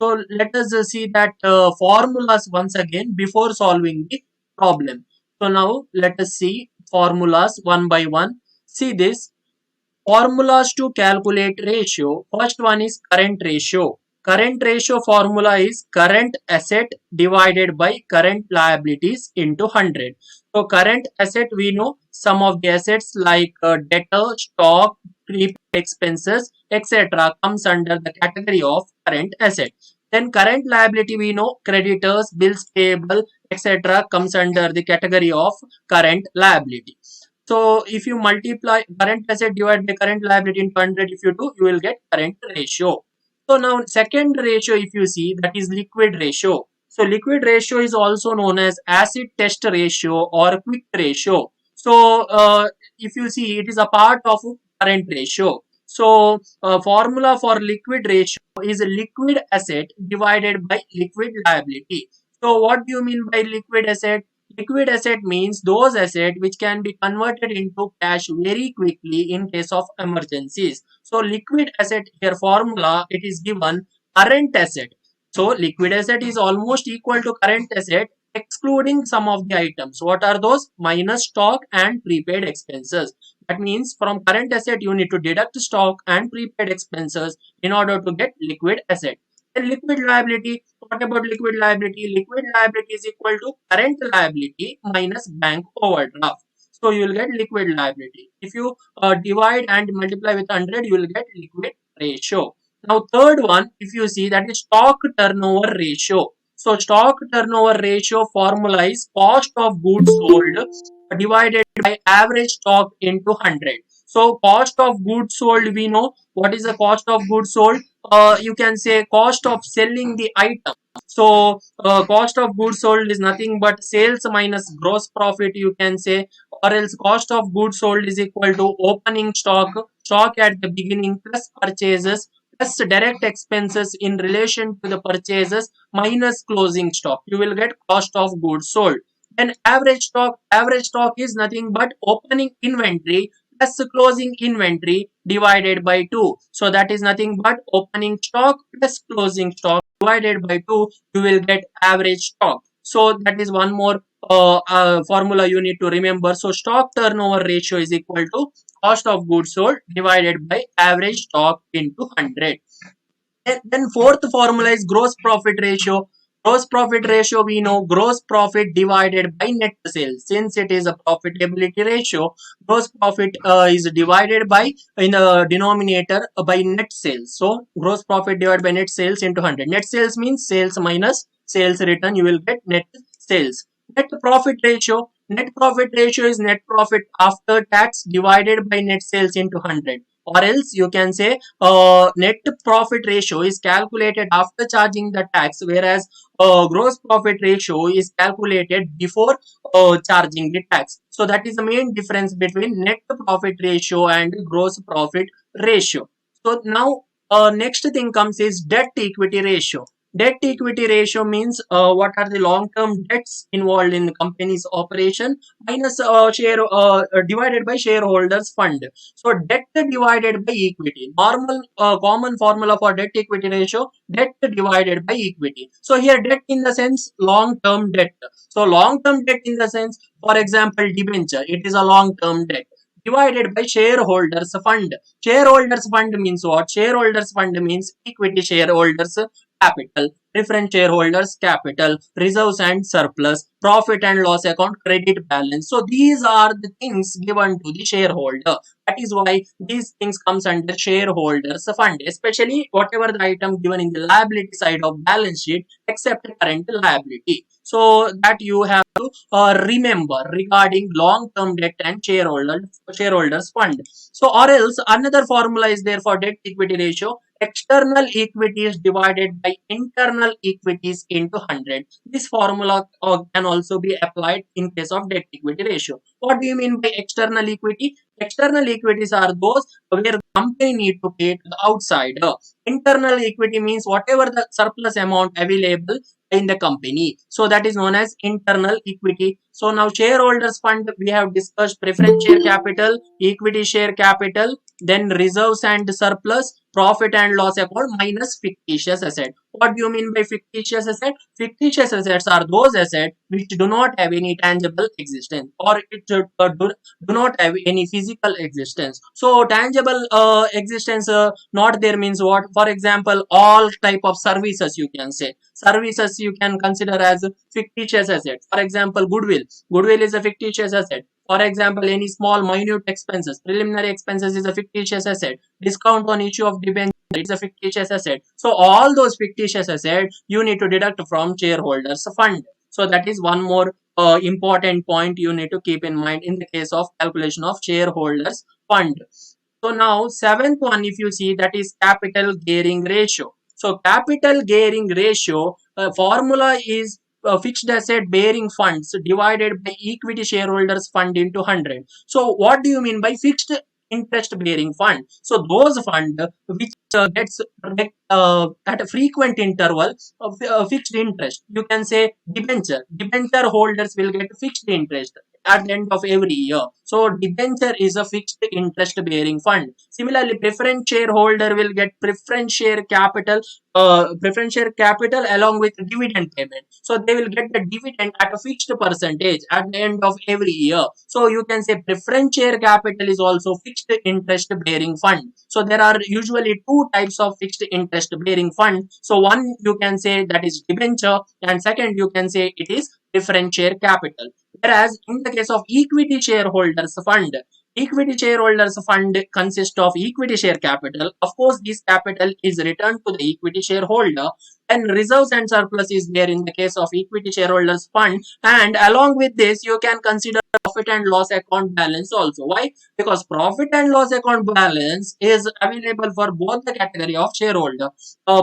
So let us see that formulas once again before solving the problem. So now let us see formulas one by one. See this formulas to calculate ratio. First one is current ratio. Current ratio formula is current asset divided by current liabilities into 100. So current asset, we know some of the assets like debtor, stock, prepaid expenses, etc. comes under the category of current asset. Then current liability, we know creditors, bills payable, etc. comes under the category of current liability. So if you multiply current asset divided by current liability into 100, if you do, you will get current ratio. So now second ratio, if you see, that is liquid ratio. So liquid ratio is also known as acid test ratio or quick ratio. So if you see, it is a part of current ratio. So formula for liquid ratio is liquid asset divided by liquid liability. So what do you mean by liquid asset? Liquid asset means those assets which can be converted into cash very quickly in case of emergencies. So liquid asset here formula, it is given current asset. So liquid asset is almost equal to current asset excluding some of the items. What are those? Minus stock and prepaid expenses. That means from current asset you need to deduct stock and prepaid expenses in order to get liquid asset. And liquid liability, what about liquid liability? Liquid liability is equal to current liability minus bank overdraft. So you will get liquid liability. If you divide and multiply with 100, you will get liquid ratio. Now third one, if you see, that is stock turnover ratio. So stock turnover ratio formula is cost of goods sold divided by average stock into 100. So cost of goods sold, we know what is the cost of goods sold. You can say cost of selling the item. So cost of goods sold is nothing but sales minus gross profit, you can say, or else cost of goods sold is equal to opening stock at the beginning plus purchases plus direct expenses in relation to the purchases minus closing stock. You will get cost of goods sold. Then average stock is nothing but opening inventory plus closing inventory divided by 2. So that is nothing but opening stock plus closing stock divided by 2. You will get average stock. So that is one more formula you need to remember. So stock turnover ratio is equal to cost of goods sold divided by average stock into 100. Then fourth formula is gross profit ratio. Gross profit ratio, we know gross profit divided by net sales. Since it is a profitability ratio, gross profit is divided by in the denominator by net sales. So gross profit divided by net sales into 100. Net sales means sales minus sales return. You will get net sales. Net profit ratio. Net profit ratio is net profit after tax divided by net sales into 100. Or else you can say net profit ratio is calculated after charging the tax, whereas gross profit ratio is calculated before charging the tax. So that is the main difference between net profit ratio and gross profit ratio. So now next thing comes is debt equity ratio. Debt equity ratio means what are the long term debts involved in the company's operation minus share divided by shareholders fund. So debt divided by equity. Normal common formula for debt equity ratio, debt divided by equity. So here debt in the sense long term debt. So long term debt in the sense, for example, debenture, it is a long term debt divided by shareholders fund. Shareholders fund means what? Shareholders fund means equity shareholders capital, preference shareholders capital, reserves and surplus, profit and loss account, credit balance. So these are the things given to the shareholder. That is why these things comes under shareholders fund, especially whatever the item given in the liability side of balance sheet except current liability. So that you have to remember regarding long term debt and shareholders fund. So or else another formula is there for debt equity ratio. External equities divided by internal equities into 100. This formula can also be applied in case of debt equity ratio. What do you mean by external equity? External equities are those where the company need to pay to the outsider. Internal equity means whatever the surplus amount available in the company. So that is known as internal equity. So now shareholders fund, we have discussed preference share capital, equity share capital, then reserves and surplus, profit and loss account minus fictitious asset. What do you mean by fictitious asset? Fictitious assets are those assets which do not have any tangible existence, or do not have any physical existence. So tangible existence not there means what? For example, all type of services, you can say services you can consider as fictitious assets. For example, goodwill is a fictitious asset. For example, any small minute expenses, preliminary expenses is a fictitious asset. Discount on issue of debenture, it's a fictitious asset. So all those fictitious assets you need to deduct from shareholders fund. So that is one more important point you need to keep in mind in the case of calculation of shareholders fund. So now seventh one, if you see, that is capital gearing ratio. So capital gearing ratio formula is fixed asset bearing funds divided by equity shareholders fund into 100. So what do you mean by fixed interest bearing fund? So those fund which gets at a frequent interval of fixed interest. You can say debenture. Debenture holders will get fixed interest at the end of every year. So debenture is a fixed interest bearing fund. Similarly, preference shareholder will get preference share capital along with dividend payment. So they will get the dividend at a fixed percentage at the end of every year. So you can say preference share capital is also fixed interest bearing fund. So there are usually two types of fixed interest bearing fund. So one you can say that is debenture, and second you can say it is preference share capital. Whereas in the case of equity shareholders fund consists of equity share capital. Of course, this capital is returned to the equity shareholder, and reserves and surplus is there in the case of equity shareholders fund. And along with this, you can consider profit and loss account balance also. Why? Because profit and loss account balance is available for both the category of shareholder,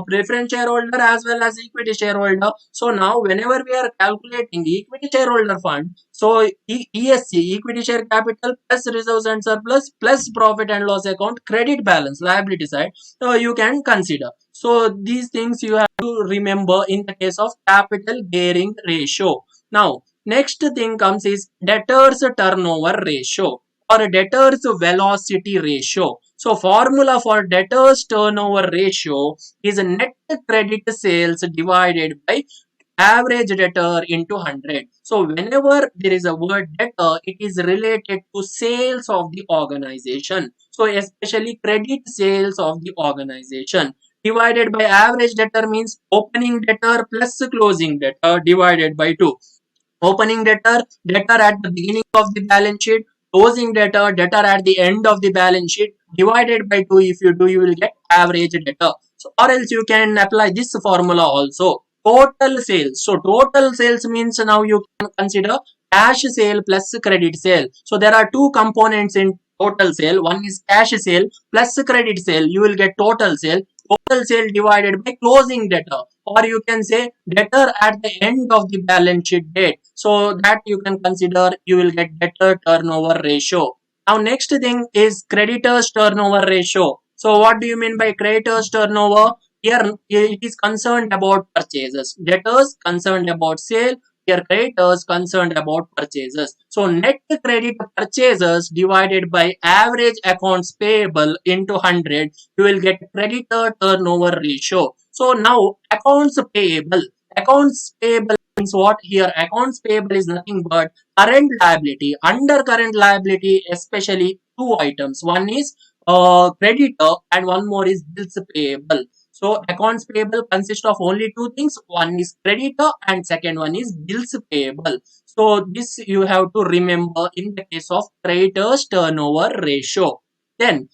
preference shareholder as well as equity shareholder. So now whenever we are calculating equity shareholder fund, so ESC, equity share capital plus reserves and surplus plus profit and loss account credit balance, liability side, you can consider. So these things you have to remember in the case of capital gearing ratio. Now next thing comes is debtors turnover ratio or debtors velocity ratio. So formula for debtors turnover ratio is net credit sales divided by average debtor into 100. So whenever there is a word debtor, it is related to sales of the organization. So especially credit sales of the organization. Divided by average debtor means opening debtor plus closing debtor divided by 2. Opening debtor at the beginning of the balance sheet, closing debtor at the end of the balance sheet, divided by 2. If you do, you will get average debtor. So or else you can apply this formula also. Total sales. So total sales means now you can consider cash sale plus credit sale. So there are two components in total sale. One is cash sale plus credit sale. You will get total sale. Total sale divided by closing debtor, or you can say debtor at the end of the balance sheet date. So that you can consider, you will get debtor turnover ratio. Now next thing is creditors turnover ratio. So what do you mean by creditors turnover? Here it is concerned about purchases. Debtors concerned about sale. Here creditors concerned about purchases. So net credit purchases divided by average accounts payable into 100, you will get creditor turnover ratio. So now accounts payable. Accounts payable means what? Here accounts payable is nothing but current liability. Under current liability, especially two items. One is creditor and one more is bills payable. So accounts payable consist of only two things. One is creditor and second one is bills payable. So this you have to remember in the case of creditors turnover ratio. Then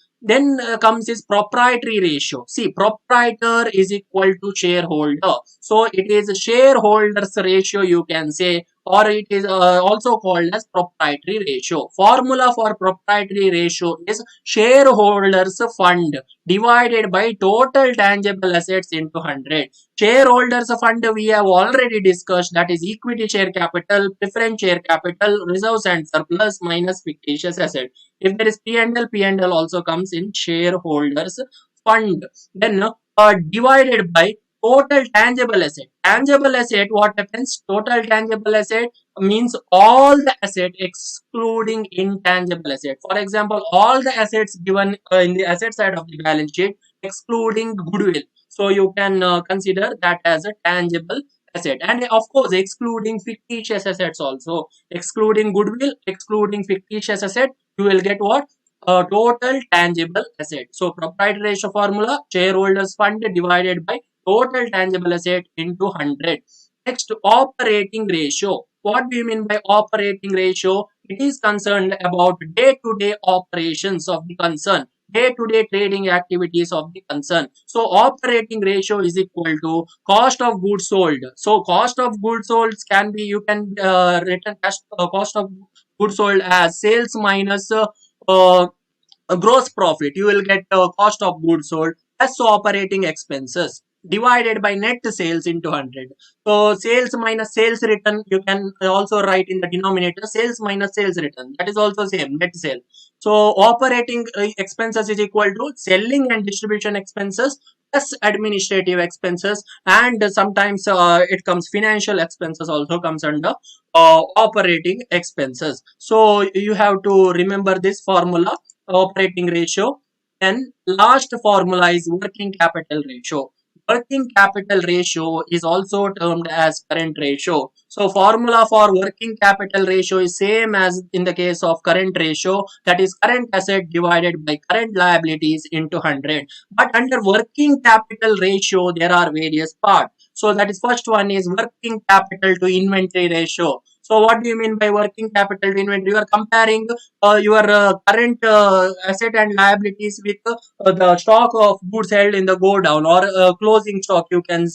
comes is proprietary ratio. See, proprietor is equal to shareholder. So it is shareholders ratio you can say, or it is also called as proprietary ratio. Formula for proprietary ratio is shareholders fund divided by total tangible assets into 100. Shareholders fund we have already discussed, that is equity share capital, preference share capital, reserves and surplus minus fictitious asset. If there is P&L, P&L also comes in shareholders fund. Then divided by total tangible asset. Tangible asset, what happens? Total tangible asset means all the asset excluding intangible asset. For example, all the assets given in the asset side of the balance sheet excluding goodwill. So you can consider that as a tangible asset, and of course excluding fictitious assets also. Excluding goodwill, excluding fictitious asset, you will get what? Total tangible asset. So proprietary ratio formula, shareholders fund divided by total tangible asset into 100. Next, operating ratio. What do you mean by operating ratio? It is concerned about day-to-day operations of the concern, day-to-day trading activities of the concern. So operating ratio is equal to cost of goods sold. So cost of goods sold can be, you can written as cost of goods sold as sales minus uh, gross profit. You will get cost of goods sold plus operating expenses divided by net sales into 100. So sales minus sales return, you can also write in the denominator sales minus sales return, that is also same, net sale. So operating expenses is equal to selling and distribution expenses plus administrative expenses, and sometimes it comes financial expenses also comes under operating expenses. So you have to remember this formula, operating ratio. Then last formula is working capital ratio. Working capital ratio is also termed as current ratio. So formula for working capital ratio is same as in the case of current ratio, that is current asset divided by current liabilities into 100. But under working capital ratio there are various parts. So that is first one is working capital to inventory ratio. So what do you mean by working capital to inventory? You are comparing your current asset and liabilities with the stock of goods held in the go down, or closing stock, you can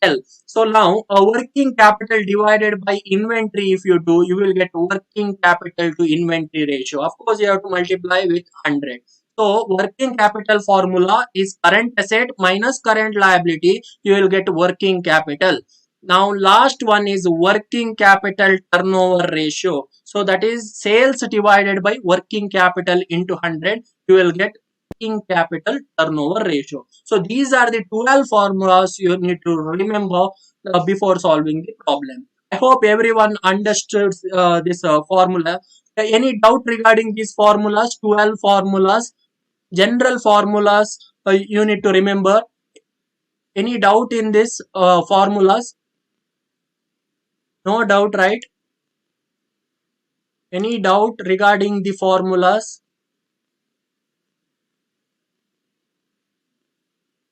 tell. So now working capital divided by inventory, if you do, you will get working capital to inventory ratio. Of course you have to multiply with 100. So working capital formula is current asset minus current liability, you will get working capital. Now last one is working capital turnover ratio. So that is sales divided by working capital into 100. You will get working capital turnover ratio. So these are the 12 formulas you need to remember before solving the problem. I hope everyone understood this formula. Any doubt regarding these formulas? 12 formulas, general formulas you need to remember. Any doubt in this formulas? No doubt, right? Any doubt regarding the formulas?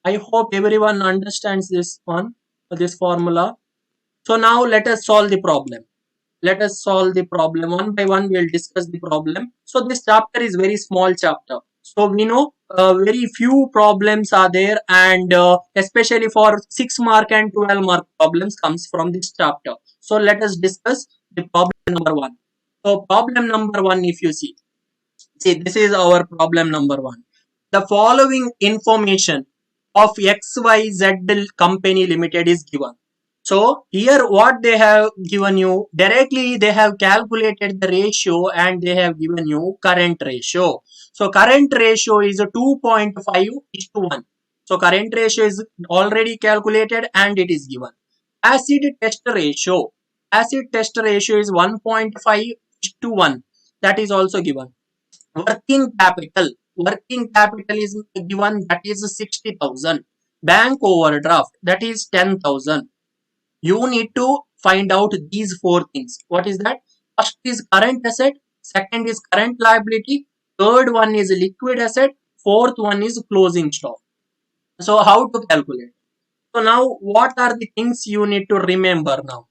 I hope everyone understands this one, this formula. So now let us solve the problem. Let us solve the problem one by one. We'll discuss the problem. So this chapter is very small chapter. So we know very few problems are there, and especially for 6 mark and 12 mark problems comes from this chapter. So let us discuss the problem number one. So problem number one, if you see, this is our problem number one. The following information of XYZ company limited is given. So here what they have given you, directly they have calculated the ratio and they have given you current ratio. So current ratio is a 2.5:1. So current ratio is already calculated and it is given. Acid test ratio. Acid test ratio is 1.5:1. That is also given. Working capital. Working capital is given, that is 60,000. Bank overdraft, that is 10,000. You need to find out these four things. What is that? First is current asset, second is current liability, third one is liquid asset, fourth one is closing stock. So how to calculate? So now what are the things you need to remember now?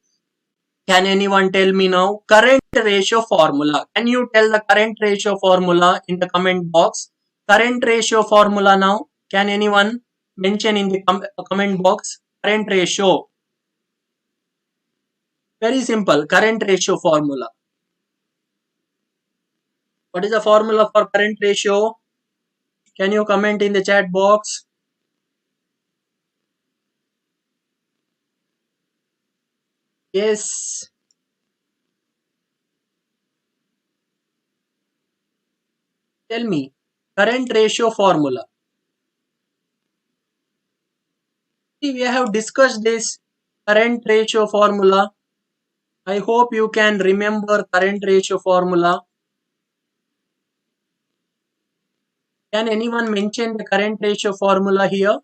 Can anyone tell me now? Current ratio formula. Can you tell the current ratio formula in the comment box? Current ratio formula now. Can anyone mention in the comment box? Current ratio. Very simple. Current ratio formula. What is the formula for current ratio? Can you comment in the chat box? Yes. Tell me. Current ratio formula. See, we have discussed this current ratio formula. I hope you can remember current ratio formula. Can anyone mention the current ratio formula here?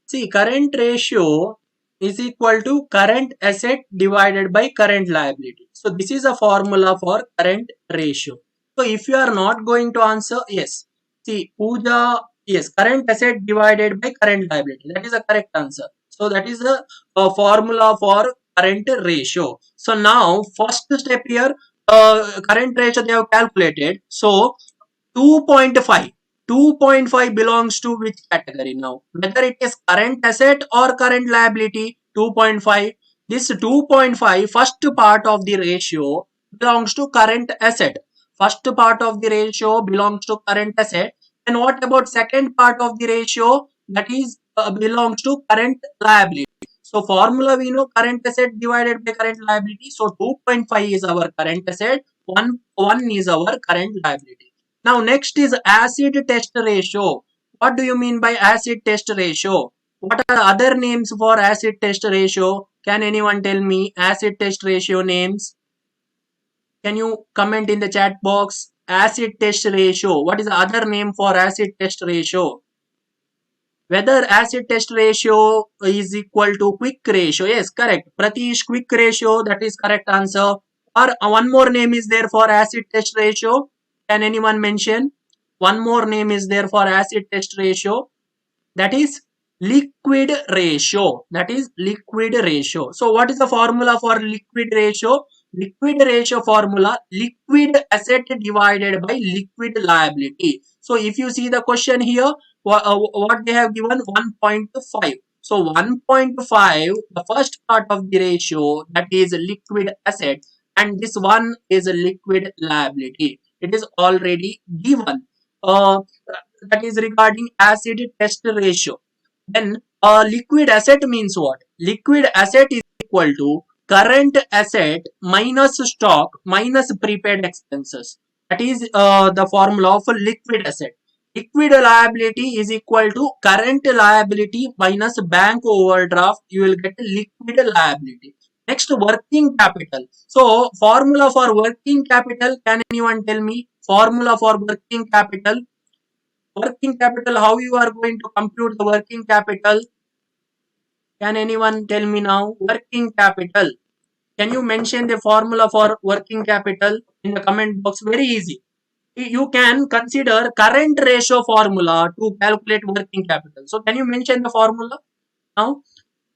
See, current ratio is equal to current asset divided by current liability. So this is a formula for current ratio. So if you are not going to answer, yes. See, Pooja, yes, current asset divided by current liability. That is a correct answer. So that is a formula for current ratio. So now first step here, current ratio they have calculated. So 2.5. 2.5 belongs to which category now? Whether it is current asset or current liability, 2.5. This 2.5 first part of the ratio belongs to current asset. First part of the ratio belongs to current asset. And what about second part of the ratio? That is belongs to current liability. So formula we know current asset divided by current liability. So 2.5 is our current asset. 1 is our current liability. Now next is acid test ratio. What do you mean by acid test ratio? What are other names for acid test ratio? Can anyone tell me acid test ratio names? Can you comment in the chat box? Acid test ratio. What is the other name for acid test ratio? Whether acid test ratio is equal to quick ratio. Yes, correct. Pratish, quick ratio. That is correct answer. Or one more name is there for acid test ratio. Can anyone mention? One more name is there for acid test ratio. That is liquid ratio. That is liquid ratio. So what is the formula for liquid ratio? Liquid ratio formula, liquid asset divided by liquid liability. So if you see the question here, what they have given 1.5. So 1.5, the first part of the ratio, that is liquid asset, and this one is a liquid liability. It is already given. That is regarding acid test ratio. Then liquid asset means what? Liquid asset is equal to current asset minus stock minus prepaid expenses. That is the formula of a liquid asset. Liquid liability is equal to current liability minus bank overdraft. You will get liquid liability. Next, working capital. So, formula for working capital. Can anyone tell me? Formula for working capital. Working capital, how you are going to compute the working capital? Can anyone tell me now? Working capital. Can you mention the formula for working capital in the comment box? Very easy. You can consider current ratio formula to calculate working capital. So can you mention the formula now?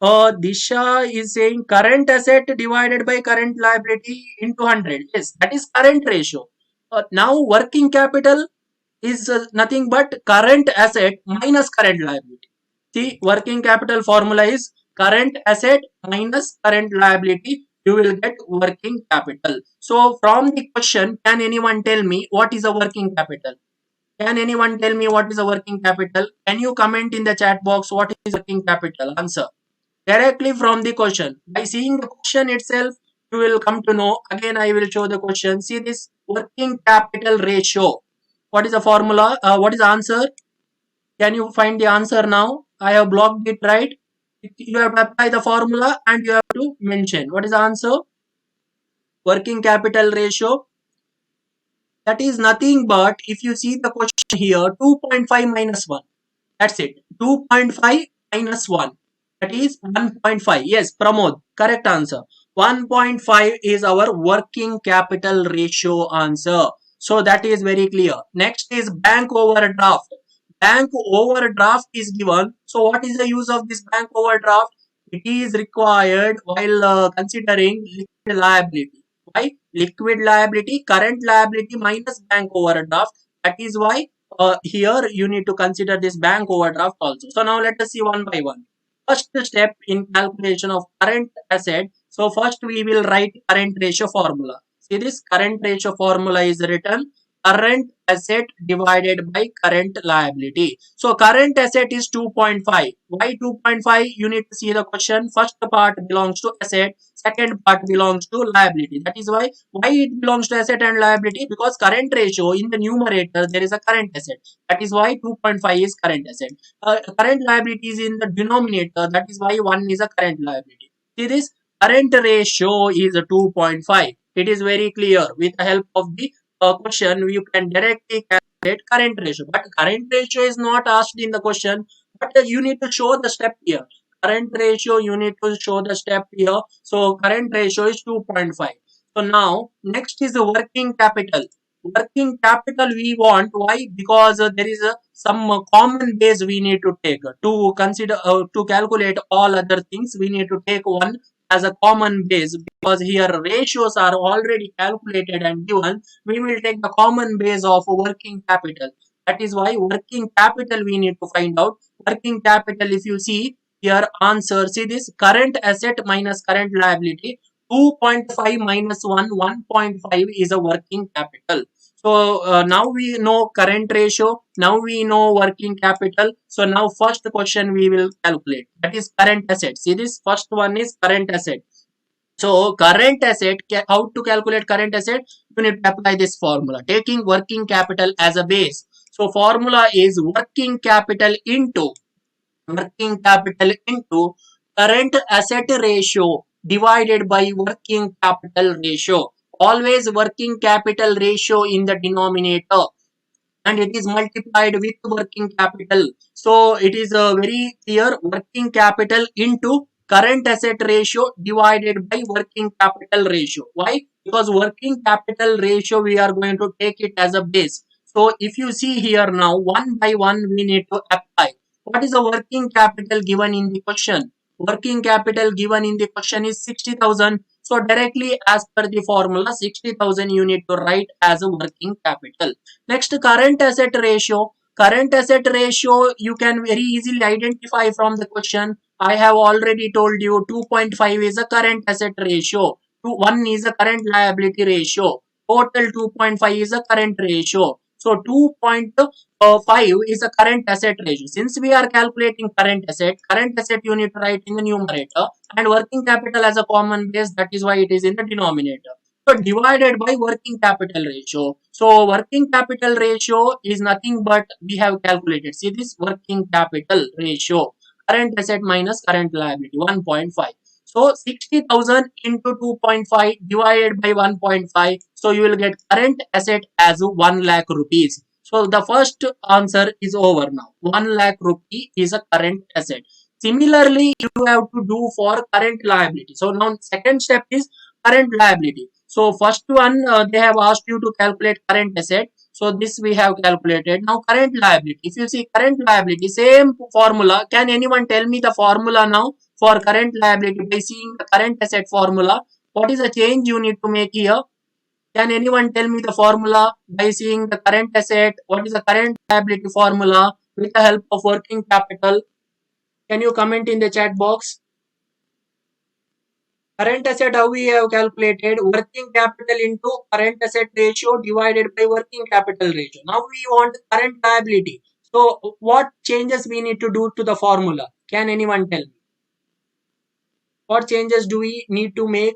Disha is saying current asset divided by current liability into 100. Yes, that is current ratio. Now working capital is nothing but current asset minus current liability. See, working capital formula is current asset minus current liability. You will get working capital. So from the question, can anyone tell me what is a working capital? Can anyone tell me what is a working capital? Can you comment in the chat box what is working capital? Answer directly from the question. By seeing the question itself, you will come to know. Again, I will show the question. See this working capital ratio. What is the formula? What is the answer? Can you find the answer now? I have blocked it, right? You have to apply the formula and you have to mention. What is the answer? Working capital ratio. That is nothing but, if you see the question here, 2.5 minus 1. That's it. 2.5 minus 1. That is 1.5. Yes, Pramod. Correct answer. 1.5 is our working capital ratio answer. So that is very clear. Next is bank overdraft. Bank overdraft is given. So what is the use of this bank overdraft? It is required while considering liquid liability. Why? Liquid liability, current liability minus bank overdraft. That is why here you need to consider this bank overdraft also. So now let us see one by one. First step in calculation of current asset. So first we will write current ratio formula. See this current ratio formula is written. current asset divided by current liability. So current asset is 2.5. Why 2.5? You need to see the question. First part belongs to asset, second part belongs to liability. That is why it belongs to asset and liability, because current ratio in the numerator there is a current asset. That is why 2.5 is current asset. Current liability is in the denominator. That is why 1 is a current liability. See this? Current ratio is 2.5. It is very clear. With the help of the question, you can directly calculate current ratio. But current ratio is not asked in the question. But you need to show the step here. Current ratio, you need to show the step here. So current ratio is 2.5. So now next is the working capital. Working capital we want. Why? Because there is some common base we need to take to consider to calculate all other things. We need to take one as a common base, because here ratios are already calculated and given. We will take the common base of working capital. That is why working capital we need to find out. Working capital, if you see here answer, see this, current asset minus current liability, 2.5 minus 1, 1.5 is a working capital. So now we know current ratio, now we know working capital. So now first question we will calculate, that is current asset. See this, first one is current asset. So current asset, how to calculate current asset? You need to apply this formula, taking working capital as a base. So formula is working capital into current asset ratio divided by working capital ratio. Always working capital ratio in the denominator, and it is multiplied with working capital. So it is very clear, working capital into current asset ratio divided by working capital ratio. Why? Because working capital ratio we are going to take it as a base. So if you see here now, one by one we need to apply. What is the working capital given in the question? Working capital given in the question is 60,000. So directly as per the formula, 60,000 you need to write as a working capital. Next, current asset ratio. Current asset ratio you can very easily identify from the question. I have already told you 2.5 is a current asset ratio. 1 is a current liability ratio. Total 2.5 is a current ratio. So 2.5 is a current asset ratio. Since we are calculating current asset you need to write in the numerator, and working capital as a common base, that is why it is in the denominator. So divided by working capital ratio. So working capital ratio is nothing but we have calculated. See this, working capital ratio. Current asset minus current liability, 1.5. So 60,000 into 2.5 divided by 1.5. So you will get current asset as 1 lakh rupees. So the first answer is over now. 1 lakh rupee is a current asset. Similarly, you have to do for current liability. So now second step is current liability. So first one they have asked you to calculate current asset. So this we have calculated. Now current liability. If you see current liability, same formula. Can anyone tell me the formula now for current liability by seeing the current asset formula? What is the change you need to make here? Can anyone tell me the formula by seeing the current asset? What is the current liability formula with the help of working capital? Can you comment in the chat box? Current asset, how we have calculated? Working capital into current asset ratio divided by working capital ratio. Now we want current liability. So what changes we need to do to the formula? Can anyone tell me? What changes do we need to make?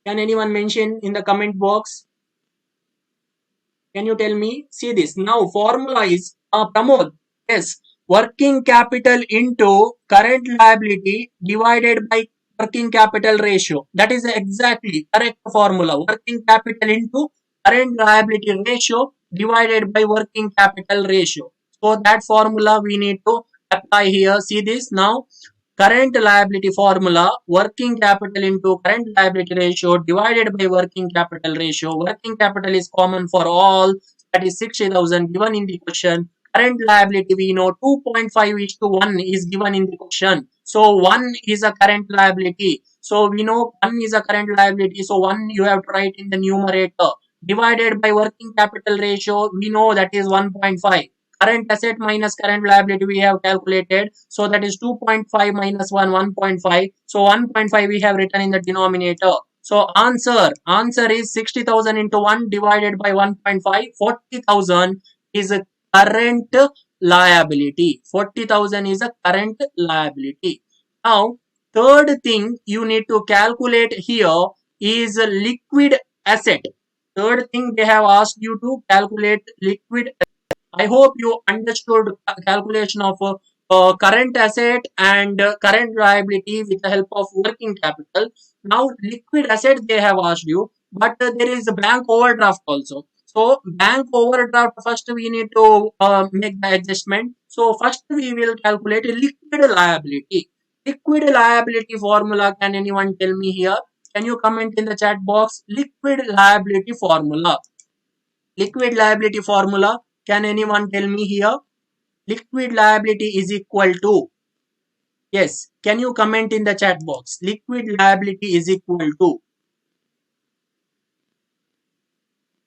Can anyone mention in the comment box? Can you tell me? See this. Now formula is Pramod. Yes. Working capital into current liability divided by working capital ratio. That is exactly correct formula. Working capital into current liability ratio divided by working capital ratio. So that formula we need to apply here. See this now. Current liability formula, working capital into current liability ratio divided by working capital ratio. Working capital is common for all, that is 60,000 given in the question. Current liability we know 2.5:1 is given in the question. So 1 is a current liability. So we know 1 is a current liability. So 1 you have to write in the numerator. Divided by working capital ratio, we know that is 1.5. Current asset minus current liability we have calculated. So that is 2.5 minus 1, 1.5. So 1.5 we have written in the denominator. So answer is 60,000 into 1 divided by 1.5. 40,000 is a current liability. 40,000 is a current liability. Now, third thing you need to calculate here is a liquid asset. Third thing they have asked you to calculate liquid. I hope you understood calculation of current asset and current liability with the help of working capital. Now, liquid asset they have asked you, but there is a bank overdraft also. So, bank overdraft first we need to make the adjustment. So, first we will calculate a liquid liability. Liquid liability formula, can anyone tell me here? Can you comment in the chat box? Liquid liability formula. Liquid liability formula. Can anyone tell me here? Liquid liability is equal to. Yes. Can you comment in the chat box? Liquid liability is equal to.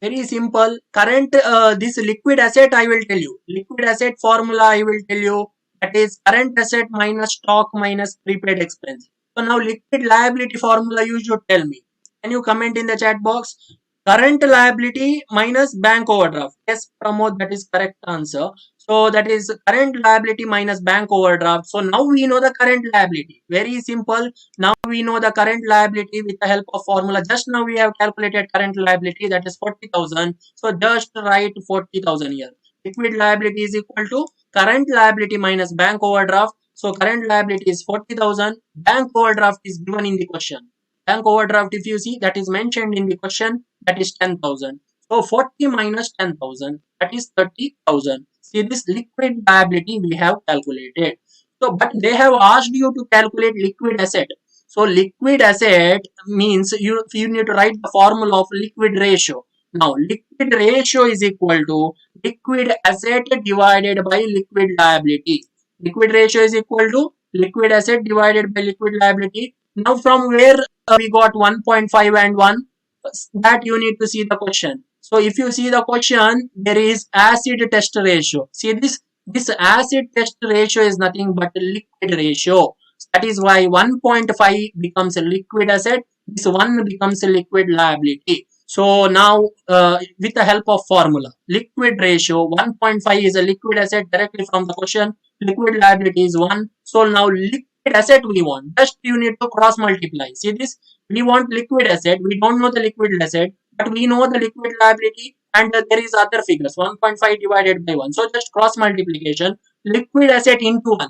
Very simple. Current, this liquid asset I will tell you. Liquid asset formula I will tell you. That is current asset minus stock minus prepaid expense. So now liquid liability formula you should tell me. Can you comment in the chat box? Current liability minus bank overdraft. Yes, Pramod, that is correct answer. So that is current liability minus bank overdraft. So now we know the current liability. Very simple. Now we know the current liability with the help of formula. Just now we have calculated current liability, that is 40,000. So just write 40,000 here. Liquid liability is equal to current liability minus bank overdraft. So current liability is 40,000. Bank overdraft is given in the question. Bank overdraft, if you see, that is mentioned in the question, that is 10,000. So 40 minus 10,000, that is 30,000. See, this liquid liability we have calculated. So, but they have asked you to calculate liquid asset. So, liquid asset means you need to write the formula of liquid ratio. Now, liquid ratio is equal to liquid asset divided by liquid liability. Liquid ratio is equal to liquid asset divided by liquid liability. Now, from where we got 1.5 and 1, that you need to see the question. So if you see the question, there is acid test ratio. See this acid test ratio is nothing but a liquid ratio. That is why 1.5 becomes a liquid asset. This 1 becomes a liquid liability. So now with the help of formula, liquid ratio 1.5 is a liquid asset directly from the question. Liquid liability is 1. So now liquid asset we want. Just you need to cross multiply. See this? We want liquid asset. We don't know the liquid asset, but we know the liquid liability, and there is other figures 1.5 divided by 1. So just cross multiplication. Liquid asset into 1.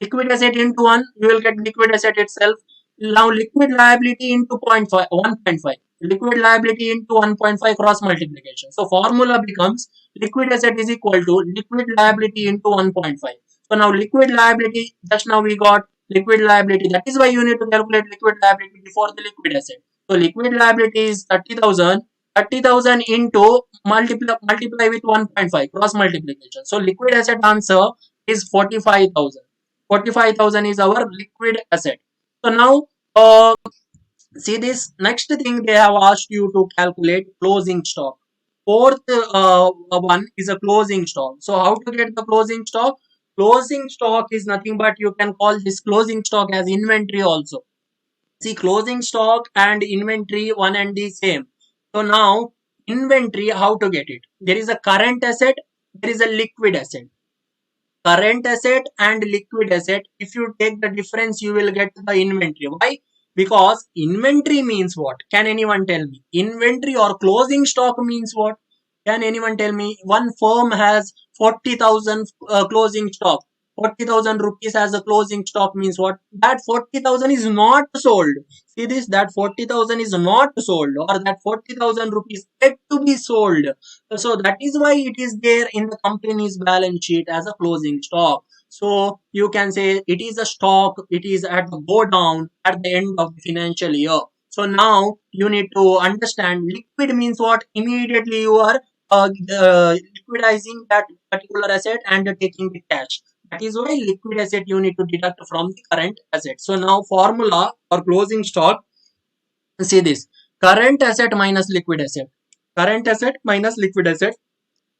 Liquid asset into 1, you will get liquid asset itself. Now liquid liability into 0.5, 1.5. Liquid liability into 1.5 cross multiplication. So formula becomes liquid asset is equal to liquid liability into 1.5. So now liquid liability, just now we got liquid liability. That is why you need to calculate liquid liability before the liquid asset. So liquid liability is 30,000. 30,000 into multiply with 1.5 cross multiplication. So liquid asset answer is 45,000. 45,000 is our liquid asset. So now see this next thing they have asked you to calculate closing stock. Fourth one is a closing stock. So how to get the closing stock? Closing stock is nothing but you can call this closing stock as inventory also. See, closing stock and inventory one and the same. So now inventory, how to get it? There is a current asset, there is a liquid asset. Current asset and liquid asset, if you take the difference you will get the inventory. Why? Because inventory means what? Can anyone tell me? Inventory or closing stock means what? Can anyone tell me? One firm has 40,000 closing stock. 40,000 rupees as a closing stock means what? That 40,000 is not sold. See this? That 40,000 is not sold, or that 40,000 rupees yet to be sold. So that is why it is there in the company's balance sheet as a closing stock. So you can say it is a stock, it is at the go down at the end of the financial year. So now you need to understand liquid means what? Immediately you are liquidizing that particular asset and taking the cash. That is why liquid asset you need to deduct from the current asset. So now formula for closing stock, see this, current asset minus liquid asset. Current asset minus liquid asset.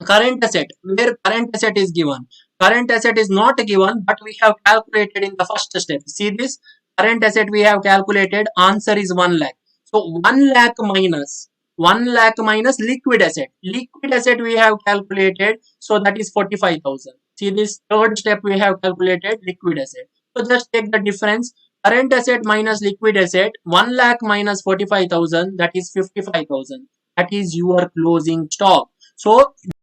Current asset, where current asset is given. Current asset is not given, but we have calculated in the first step. See this, current asset we have calculated, answer is 1 lakh. So 1 lakh minus 1 lakh minus liquid asset. Liquid asset we have calculated, so that is 45,000. See this third step we have calculated liquid asset. So just take the difference. Current asset minus liquid asset, 1 lakh minus 45,000, that is 55,000. That is your closing stock. So